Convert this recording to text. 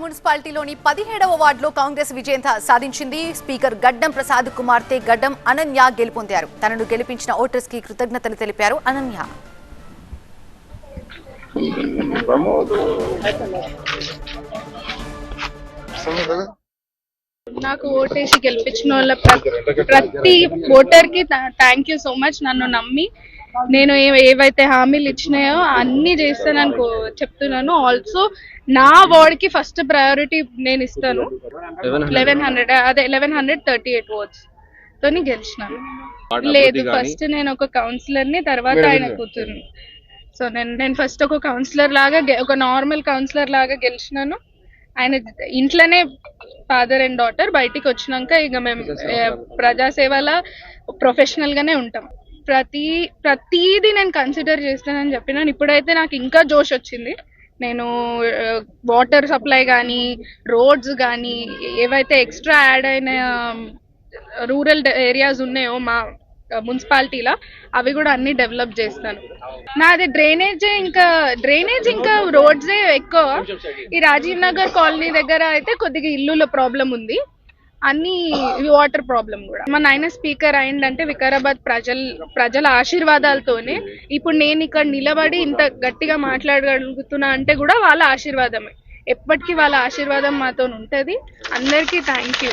మున్సిపాలిటీలోని 17వ వార్డులో కాంగ్రెస్ విజయం సాధించింది. స్పీకర్ గడ్డం ప్రసాద్ కుమార్తె గడ్డం అనన్య గెలుపొందారు. తనను గెలిపించిన ఓటర్స్ కి కృతజ్ఞతలు తెలిపారు అనన్య. నాకు ఓటేసి గెలిపించిన వాళ్ళ ప్రతి ఓటర్ కి థ్యాంక్ యూ సో మచ్. నన్ను నమ్మి నేను ఏవైతే హామీలు ఇచ్చినాయో అన్ని చేస్తానని చెప్తున్నాను. ఆల్సో నా వార్డ్ కి ఫస్ట్ ప్రయారిటీ నేను ఇస్తాను. 1138 ఓట్స్ తోని గెలిచినాను. లేదు, ఫస్ట్ నేను ఒక కౌన్సిలర్ ని, తర్వాత ఆయన కూతుర్ని. సో నేను ఫస్ట్ ఒక కౌన్సిలర్ లాగా, ఒక నార్మల్ కౌన్సిలర్ లాగా గెలిచినాను. ఆయన ఇంట్లోనే ఫాదర్ అండ్ డాటర్, బయటికి వచ్చినాక ఇక మేము ప్రజాసేవల ప్రొఫెషనల్ గానే ఉంటాం. ప్రతిదీ నేను కన్సిడర్ చేస్తానని చెప్పినాను. ఇప్పుడైతే నాకు ఇంకా జోష్ వచ్చింది. నేను వాటర్ సప్లై కానీ, రోడ్స్ కానీ, ఏవైతే ఎక్స్ట్రా యాడ్ అయిన రూరల్ ఏరియాస్ ఉన్నాయో మా మున్సిపాలిటీలో అవి కూడా అన్ని డెవలప్ చేస్తాను. నాది డ్రైనేజ్ ఇంకా రోడ్సే ఎక్కువ. ఈ రాజీవ్ నగర్ కాలనీ దగ్గర అయితే కొద్దిగా ఇల్లుల ప్రాబ్లం ఉంది, అన్ని వాటర్ ప్రాబ్లం కూడా. మా నాయన స్పీకర్ అయిందంటే వికారాబాద్ ప్రజల ఆశీర్వాదాలతోనే ఇప్పుడు నేను ఇక్కడ నిలబడి ఇంత గట్టిగా మాట్లాడగలుగుతున్నా అంటే కూడా వాళ్ళ ఆశీర్వాదమే. ఎప్పటికీ వాళ్ళ ఆశీర్వాదం మాతో ఉంటది. అందరికీ థ్యాంక్ యూ.